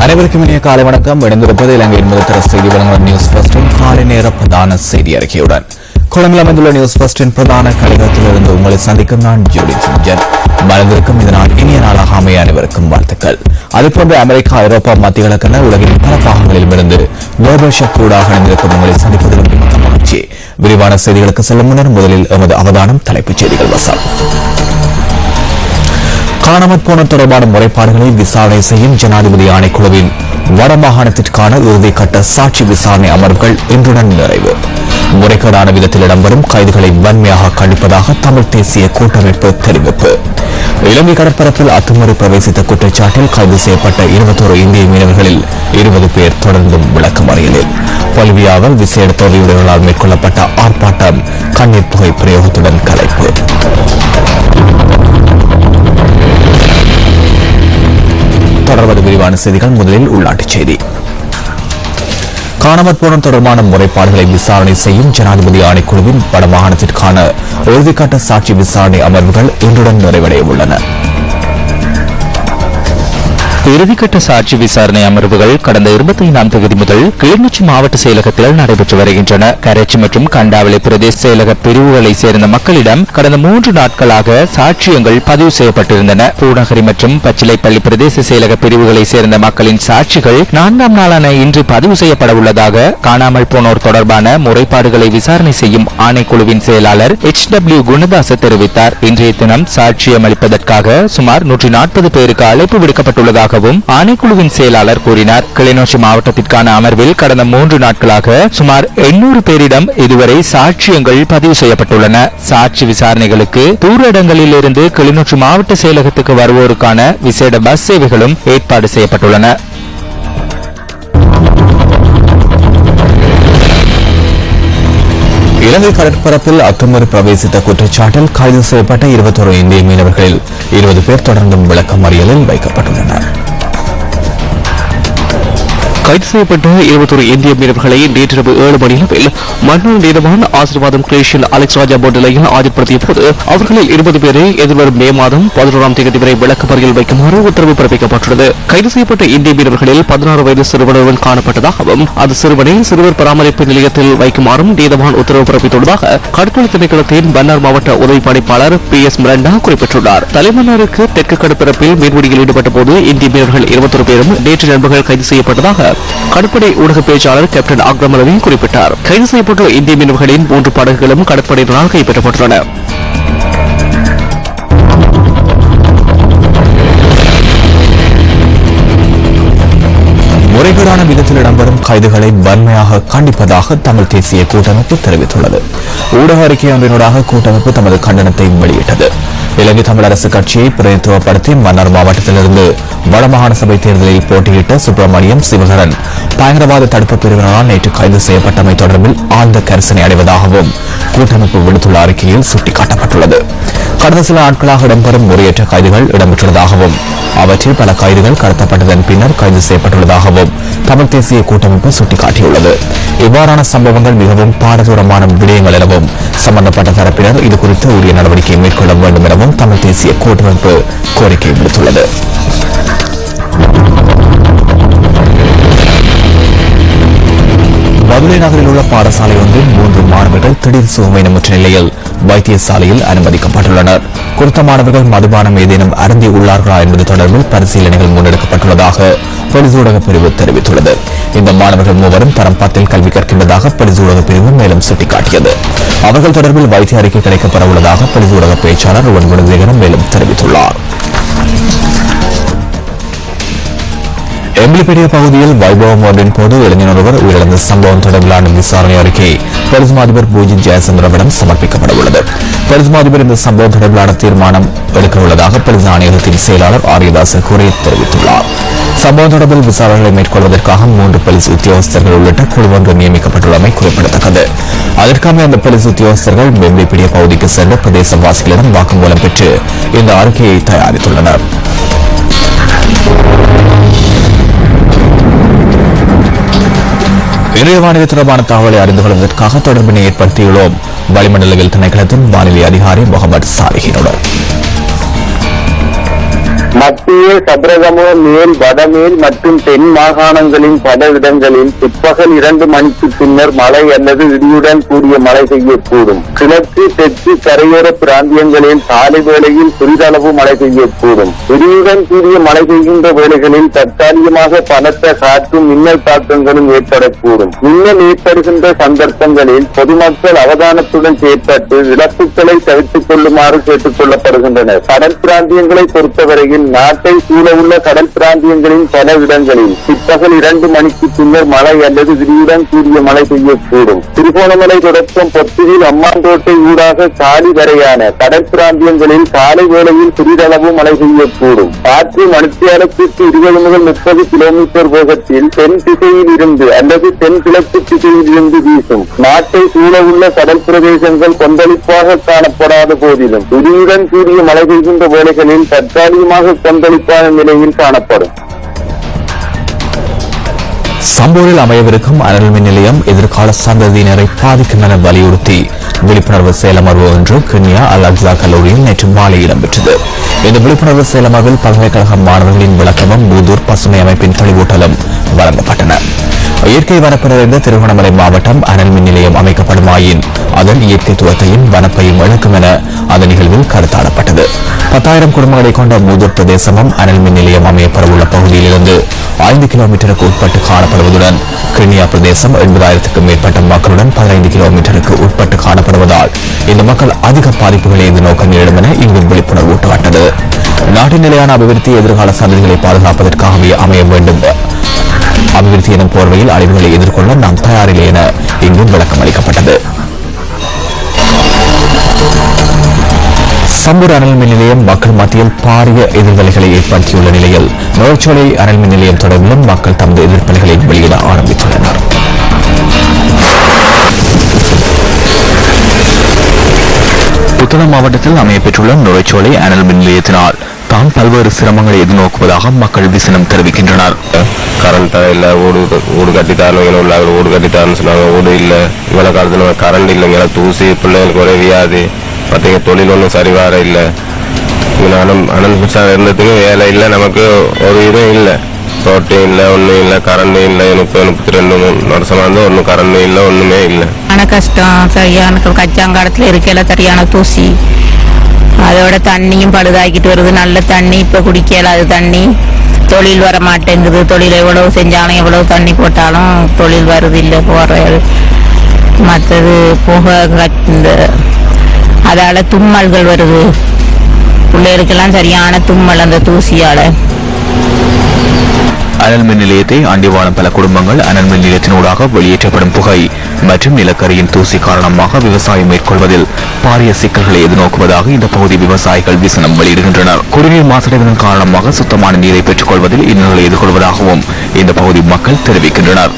அனைவருக்கும் இனிய காலை வணக்கம். இணைந்திருப்பது இலங்கையின் முதல் செய்தி வழங்கும் நியூஸ் ஃபர்ஸ்டின் காலை நேர பிரதான செய்தி அறிக்கையுடன் கொழும்பில் அமைந்துள்ள நியூஸ் ஃபர்ஸ்டின் பிரதான கழகத்திலிருந்து உங்களை சந்திக்கும் நான் ஜோடி சுஞ்சன். மறந்திருக்கும் இதனால் இனிய நாளாக அமைய அனைவருக்கும் வாழ்த்துக்கள். அதுபோன்று அமெரிக்கா, ஐரோப்பா, மத்திய கிழக்கென உலகின் பல பாகங்களிலும் இருந்து குளோபல் சக்தியூடாக இணைந்திருக்கும் உங்களை சந்திப்பதிலும் மிக்க மகிழ்ச்சி. விரிவான செய்திகளுக்கு செல்லும் முன்னர் முதலில் எமது அவதானம் தலைப்புச் செய்திகள் வசம். காணாமற் போன தொடர்பான முறைப்பாடுகளை விசாரணை செய்யும் ஜனாதிபதி ஆணைக்குழுவின் வடமாகாணத்திற்கான இறுதிக்கட்ட சாட்சி விசாரணை அமர்வுகள் இன்றுடன் நிறைவு. முறைகேடான விதத்தில் இடம்பெறும் கைதுகளை வன்மையாக கண்டிப்பதாக தமிழ் தேசிய கூட்டமைப்பு தெரிவிப்பு. இலங்கை கடற்பரப்பில் அத்துமீறி பிரவேசித்த குற்றச்சாட்டில் கைது செய்யப்பட்ட 21 இந்திய மீனவர்களில் 20 பேர் தொடர்ந்தும் விளக்கமறியலில். பொலிவியாவில் விசேட தொகையுடையவர்களால் மேற்கொள்ளப்பட்ட ஆர்ப்பாட்டம் கண்ணீர் புகை பிரயோகத்துடன் கலைப்பு. தொடர்வது விரிவான செய்திகள். முதலில் உள்நாட்டுச் செய்தி. காணாமற் போன தொடர்பான முறைப்பாடுகளை விசாரணை செய்யும் ஜனாதிபதி ஆணைக்குழுவின் வடமாகாணத்திற்கான இறுதிக்கட்ட சாட்சி விசாரணை அமர்வுகள் இன்றுடன் நிறைவடைய உள்ளன. இறுதிக்கட்ட சாட்சி விசாரணை அமர்வுகள் கடந்த 25ஆம் தேதி முதல் கிளிநொச்சி மாவட்ட செயலகத்தில் நடைபெற்று வருகின்றன. கரைச்சி மற்றும் கண்டாவளை பிரதேச செயலக பிரிவுகளை சேர்ந்த மக்களிடம் கடந்த 3 நாட்களாக சாட்சியங்கள் பதிவு செய்யப்பட்டிருந்தன. பூநகரி மற்றும் பச்சிலைப்பள்ளி பிரதேச செயலக பிரிவுகளை சேர்ந்த மக்களின் சாட்சிகள் 4ஆம் நாளான இன்று பதிவு செய்யப்பட உள்ளதாக காணாமல் போனோர் தொடர்பான முறைப்பாடுகளை விசாரணை செய்யும் ஆணைக்குழுவின் செயலாளர் HW குணதாச தெரிவித்தார். இன்றைய தினம் சாட்சியம் அளிப்பதற்காக சுமார் 140 பேருக்கு அழைப்பு விடுக்கப்பட்டுள்ளதாக ஆணைக்குழுவின் செயலாளர் கூறினார். கிளிநொச்சி மாவட்டத்திற்கான அமர்வில் கடந்த 3 நாட்களாக சுமார் 800 பேரிடம் இதுவரை சாட்சியங்கள் பதிவு செய்யப்பட்டுள்ளன. சாட்சி விசாரணைகளுக்கு தூர இடங்களில் இருந்து கிளிநொச்சி மாவட்ட செயலகத்துக்கு வருவோருக்கான விசேட பஸ் சேவைகளும் ஏற்பாடு செய்யப்பட்டுள்ளன. இலங்கை கடற்பரப்பில் அத்துமீறி பிரவேசித்த குற்றச்சாட்டில் கைது செய்யப்பட்ட 21 இந்திய மீனவர்களில் 20 பேர் தொடர்ந்தும் விளக்கமறியலில் வைக்கப்பட்டுள்ளனர். கைது செய்யப்பட்ட 21 இந்திய மீனவர்களை நேற்றிரவு 7 மணியளவில் மன்னார் நீதவான் ஆசீர்வாதம் கிரேஷியன் அலெக்ஸ் ராஜா நிலையில் ஆஜர்படுத்திய போது அவர்களில் 20 பேரை எதிர்வரும் மே மாதம் 11ஆம் தேதி வரை விளக்கமறியல் வைக்குமாறு உத்தரவு பிறப்பிக்கப்பட்டுள்ளது. கைது செய்யப்பட்ட இந்திய மீனவர்களில் 16 வயது சிறுவனுடன் காணப்பட்டதாகவும் அது சிறுவனை சிறுவர் பராமரிப்பு நிலையத்தில் வைக்குமாறும் நீதவான் உத்தரவு பிறப்பித்துள்ளதாக கடற்கொலை திணைக்களத்தின் மன்னார் மாவட்ட உதவி பணிப்பாளர் PS மிரண்டா குறிப்பிட்டுள்ளார். தலைமன்னாருக்கு தெற்கு கடற்பரப்பில் மீன்பிடியில் ஈடுபட்ட போது இந்திய மீனவர்கள் 21 பேரும் நேற்று நண்பர்கள் கைது செய்யப்பட்டதாக கடற்படை ஊடக பேச்சாளர் கேப்டன் அக்ரமலவி குறிப்பிட்டார். கைது செய்யப்பட்ட இந்திய மீனவர்களின் 3 படகுகளும் கடற்படையினரால் கைப்பற்றப்பட்டுள்ளன. முறைகேடான விதத்தில் இடம்பெறும் கைதுகளை வன்மையாக கண்டிப்பதாக தமிழ் தேசிய கூட்டமைப்பு தெரிவித்துள்ளது. ஊடக அறிக்கை ஒன்றினூடாக கூட்டமைப்பு தமது கண்டனத்தை வெளியிட்டது. இலங்கை தமிழரசு கட்சியை பிரதித்துவப்படுத்தி மன்னார் மாவட்டத்திலிருந்து வடமாகாண சபை தேர்தலில் போட்டியிட்ட சுப்பிரமணியம் சிவகரன் பயங்கரவாத தடுப்பு பிரிவினரால் நேற்று கைது செய்யப்பட்டமை தொடர்பில் ஆழ்ந்த கரிசனை அடைவதாகவும் கூட்டமைப்பு விடுத்துள்ள அறிக்கையில் சுட்டிக்காட்டப்பட்டுள்ளது. கடந்த சில நாட்களாக இடம்பெறும் முறையற்ற கைதுகள் இடம்பெற்றுள்ளதாகவும் அவற்றில் பல கைதுகள் கடத்தப்பட்டதன் பின்னர் கைது செய்யப்பட்டுள்ளதாகவும் தமிழ் தேசிய கூட்டமைப்பு சுட்டிக்காட்டியுள்ளது. இவ்வாறான சம்பவங்கள் மிகவும் பாரதூரமான விடயங்கள் எனவும் சம்பந்தப்பட்ட தரப்பினர் இதுகுறித்து உரிய நடவடிக்கை மேற்கொள்ள வேண்டும் எனவும் தமிழ் தேசிய கூட்டமைப்பு கோரிக்கை விடுத்துள்ளது. மதுரை நகரில் உள்ள பாடசாலை ஒன்றில் 3 மாணவர்கள் திடீர் சுகவீனமுற்ற நிலையில் வைத்தியசாலையில் அனுமதிக்கப்பட்டுள்ளனர். குறித்த மாணவர்கள் மதுபானம் ஏதேனும் அருந்தி உள்ளார்களா என்பது தொடர்பில் பரிசீலனைகள் முன்னெடுக்கப்பட்டுள்ளதாக போலீஸ் ஊடக பிரிவு தெரிவித்துள்ளது. இந்த மாணவர்கள் மூவரும் தரம் 10 கல்வி கற்கின்றதாக போலீஸ் ஊடக பிரிவு மேலும் சுட்டிக்காட்டியது. அவர்கள் தொடர்பில் வைத்திய அறிக்கை கிடைக்கப்பெற உள்ளதாக போலீஸ் ஊடக பேச்சாளர் குணசேகரன் மேலும் தெரிவித்துள்ளார். எம்பிலிப்பேட்டை பகுதியில் வைபவம் ஒன்றின் போது இளைஞர் ஒருவர் உயிரிழந்த சம்பவம் தொடர்பிலான விசாரணை அறிக்கை போலீஸ் மாதிபர் பூஜித் ஜெயசந்திரவிடம் சமர்ப்பிக்கப்பட உள்ளது. போலீஸ் மாதிபர் இந்த சம்பவம் தொடர்பிலான தீர்மானம் எடுக்க உள்ளதாக போலீஸ் ஆணையகத்தின் செயலாளர் ஆரியதாச கூறி தெரிவித்துள்ளார். சம்பவம் தொடர்பில் விசாரணைகளை மேற்கொள்வதற்காக 3 போலீஸ் உத்தியோகஸ்தர்கள் உள்ளிட்ட குழு ஒன்று நியமிக்கப்பட்டுள்ளமை குறிப்பிடத்தக்கது. அதற்காக அந்த போலீஸ் உத்தியோகஸ்தர்கள் எம்பிலிப்பேட்டை பகுதிக்கு சென்று பிரதேசவாசிகளிடம் வாக்குமூலம் பெற்று இந்த அறிக்கையை தயாரித்துள்ளனர். இன்றைய வானிலை தொடர்பான தகவலை அறிந்து கொள்வதற்காக தொடர்பினை ஏற்படுத்தியுள்ளோம். வளிமண்டலவியல் திணைக்களத்தின் வானிலை அதிகாரி முகமது சாலிஹினுடன். மத்திய சபரகம மேல் வடமேல் மற்றும் தென் மாகாணங்களின் பல இடங்களில் பிற்பகல் 2 மணிக்கு பின்னர் மழை அல்லது இடியுடன் கூடிய மழை பெய்யக்கூடும். கிழக்கு தெற்கு கரையோர பிராந்தியங்களில் காலை வேளையில் சிறிதளவு மழை பெய்யக்கூடும். இடியுடன் கூடிய மழை பெய்கின்ற வேளைகளில் தற்காலிகமாக பலத்த காற்றும் மின்னல் தாக்கங்களும் ஏற்படக்கூடும். மின்னல் ஏற்படுகின்ற சந்தர்ப்பங்களில் பொதுமக்கள் அவதானத்துடன் செயற்பட்டு இழப்புகளை தவிர்த்துக் கொள்ளுமாறு கேட்டுக் கொள்ளப்படுகின்றனர். கடல் பிராந்தியங்களை பொறுத்தவரையில் நாட்டை சூழ உள்ள கடல் பிராந்தியங்களின் பல இடங்களில் பிற்பகல் 2 மணிக்கு பின்னர் மழை அல்லது இடியுடன் கூடிய மழை பெய்யக்கூடும். திருகோணமலை தொடக்கம் பொத்துவில் அம்மாந்தோட்டை ஊடாக காலி வரையான கடல் பிராந்தியங்களில் காலை வேளையில் சிறிதளவு மழை பெய்யக்கூடும். காற்று மணித்தியாலத்திற்கு 20 முதல் 30 கிலோமீட்டர் வேகத்தில் தென் திசையில் இருந்து அல்லது தென்கிழக்கு திசையில் இருந்து வீசும். நாட்டை சூழ உள்ள கடல் பிரதேசங்கள் கொந்தளிப்பாக காணப்படாத போதிலும் இடியுடன் கூடிய மழை பெய்கின்ற வேளைகளில் தற்காலிகமாக கொந்தளிப்பான நிலையில் காணப்படும். சம்பூரில் அமையவிருக்கும் அனல் மின் நிலையம் எதிர்கால சந்ததியினரை பாதிக்கும் என வலியுறுத்தி விழிப்புணர்வு செயலமர்வு ஒன்று கிண்ணியா அல் அக்ஸா கல்லூரியில் நேற்று மாலை இடம்பெற்றது. இந்த விழிப்புணர்வு செயலமர்வில் பல்கலைக்கழக மாணவர்களின் விளக்கமும் மூதூர் பசுமை அமைப்பின் தெளிவூட்டலும் வழங்கப்பட்டன. இயற்கை வனப்பு நிறைந்த திருகோணமலை மாவட்டம் அனல் மின் நிலையம் அமைக்கப்படுமாயின் அதன் இயற்கைத்துவத்தையும் வனப்பையும் இழக்கும் என அந்த நிகழ்வில் கருத்தாடப்பட்டது. 10,000 குடும்பங்களை கொண்ட மூதூர் பிரதேசமும் அனல் மின் நிலையம் அமையப்படவுள்ள பகுதியிலிருந்து 5 கிலோமீட்டருக்கு உட்பட்டு காணப்படுவதுடன் கிண்ணியா பிரதேசம் 80,000க்கும் மேற்பட்ட மக்களுடன் 15 கிலோமீட்டருக்கு உட்பட்டு காணப்படுவதால் இந்த மக்கள் அதிக பாதிப்புகளை எதிர்நோக்க நேரிடும் என இங்கு விழிப்புணர்வு ஊட்டப்பட்டது. நாட்டின் நிலையான அபிவிருத்தி எதிர்கால சந்ததிகளை பாதுகாப்பதற்காகவே அமைய வேண்டும். அபிவிருத்தி எனும் போர்வையில் அழிவுகளை எதிர்கொள்ள நாம் தயாரில்லை என இங்கு விளக்கம் அளிக்கப்பட்டது. சம்பூர் அனல் மின் நிலையம் மக்கள் மத்தியில் பாரிய எதிர்வலைகளை ஏற்படுத்தியுள்ள நிலையில் நோய்ச்சோலை அனல் மின் நிலையம் தொடர்பிலும் மக்கள் தமது எதிர்ப்பலைகளை வெளியிட ஆரம்பித்துள்ளனர். புத்தளம் மாவட்டத்தில் அமையப்பெற்றுள்ள நுரைச்சோலை அனல் மின் நிலையத்தினால் தாம் பல்வேறு சிரமங்களை எதிர்நோக்குவதாக மக்கள் விசனம் தெரிவிக்கின்றனர். கரண்ட் இல்ல, ஓடு கட்டித்தாருன்னு ஓடு கட்டித்தாருன்னு சொன்னாங்க. ஓடு இல்ல, இவ்வளவு காலத்துல கரண்ட் இல்லைங்க, தூசி, பிள்ளைங்களுக்கு ஒரே வியாதி, பார்த்தீங்க தொழில் ஒன்றும் சரிவார இல்லை. அனல் மின்சாரம் இருந்ததுக்கு வேலை இல்லை, நமக்கு ஒரு இதுவும் இல்லை, ரோட்டும் இல்லை, ஒன்றும் இல்லை, கரண்டும் இல்லை. 32 வருஷமா இருந்து ஒன்றும் கரண்டும் இல்லை, ஒன்றுமே இல்லை. கஷ்டம். சரியான கச்சாங்காலத்தில் இருக்கையில சரியான தூசி, அதோட தண்ணியும் பழுதாக்கிட்டு வருது. நல்ல தண்ணி இப்போ குடிக்கலாது தண்ணி. தொழில் வர மாட்டேங்குது. தொழில் எவ்வளவு செஞ்சாலும் எவ்வளவு தண்ணி போட்டாலும் தொழில் வருது இல்லை. போற மற்றது புகை, இந்த அதால தும்மல்கள் வருது. பிள்ளைகளுக்கெல்லாம் சரியான தும்மல் அந்த தூசியால. அனல் மின் நிலையத்தை அண்டி வாழும் பல குடும்பங்கள் அனல் மின் நிலையத்தினூடாக வெளியேற்றப்படும் புகை மற்றும் நிலக்கரியின் தூசி காரணமாக விவசாயம் மேற்கொள்வதில் பாரிய சிக்கல்களை எதிர்நோக்குவதாக இந்த பகுதி விவசாயிகள் விசனம் வெளியிடுகின்றனர். குடிநீர் மாசடைவதன் காரணமாக சுத்தமான நீரை பெற்றுக் கொள்வதில் இன்னல்களை எதிர்கொள்வதாகவும் இந்த பகுதி மக்கள் தெரிவிக்கின்றனர்.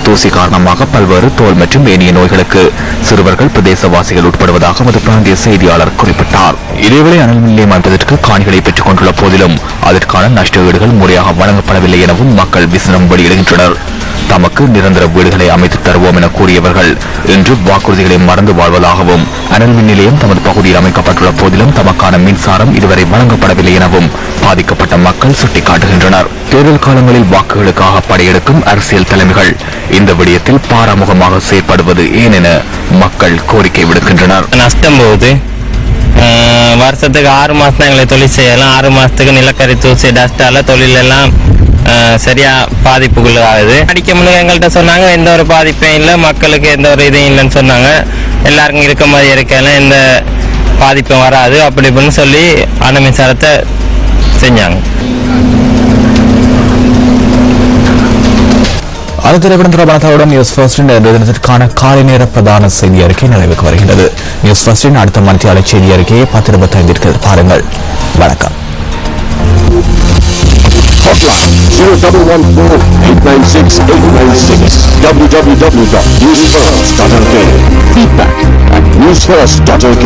தூசி காரணமாக பல்வேறு தோல் மற்றும் ஏனைய நோய்களுக்கு சிறுவர்கள் பிரதேசவாசிகள் உட்படுவதாக மது பிராந்திய செய்தியாளர் குறிப்பிட்டார். இதேவேளை அனல் மின் நிலையம் அமைப்பதற்கு காணிகளை பெற்றுக் கொண்டுள்ள போதிலும் அதற்கான நஷ்ட ஈடுகள் முறையாக வழங்கப்படவில்லை எனவும் மக்கள் விசனம் வெளியிடுகின்றனர். தமக்கு நிரந்தர வீடுகளை அமைத்து தருவோம் என கூறியவர்கள் இன்று வாக்குறுதிகளை மறந்து வாழ்வதாகவும் அனல் மின் நிலையம் தமது பகுதியில் அமைக்கப்பட்டுள்ள போதிலும் தமக்கான மின்சாரம் இதுவரை வழங்கப்படவில்லை எனவும் பாதிக்கப்பட்ட மக்கள் சுட்டிக்காட்டுகின்றனர். தேர்தல் காலங்களில் வாக்குகளுக்காக படையெடுக்கும் அரசியல் தலைமைகள் இந்த விடயத்தில் பாராமுகமாக செயற்படுவது ஏன் என மக்கள் கோரிக்கை விடுக்கின்றனர். நஷ்டம் போகுது. வருஷத்துக்கு 6 மாசம் எங்களை தொழில் செய்யலாம். 6 மாசத்துக்கு நிலக்கரி தூசி டஸ்டால தொழில் எல்லாம் சரியா பாதிப்புக்குள்ளாகுது. அடிக்க முடியும் எங்கள்கிட்ட சொன்னாங்க, எந்த ஒரு பாதிப்பும் இல்லை, மக்களுக்கு எந்த ஒரு இதுவும் இல்லைன்னு சொன்னாங்க. எல்லாருக்கும் இருக்க மாதிரி இருக்கலாம், எந்த பாதிப்பும் வராது அப்படி இப்படின்னு சொல்லி அணு மின்சாரத்தை செஞ்சாங்க. அது திரைப்படம் தொடர்பான தகவலுடன் நியூஸ் ஃபர்ஸ்டின் தினத்திற்கான காலை நேர பிரதான செய்தி அறிக்கை நிறைவுக்கு வருகிறது. நியூஸ் ஃபர்ஸ்டின் அடுத்த மணித்தியாளர் செய்தி அறிக்கையை 10:25 பாருங்கள். வணக்கம். Hotline 0114-896-896 www.newsfirst.lk. Feedback at newsfirst.lk.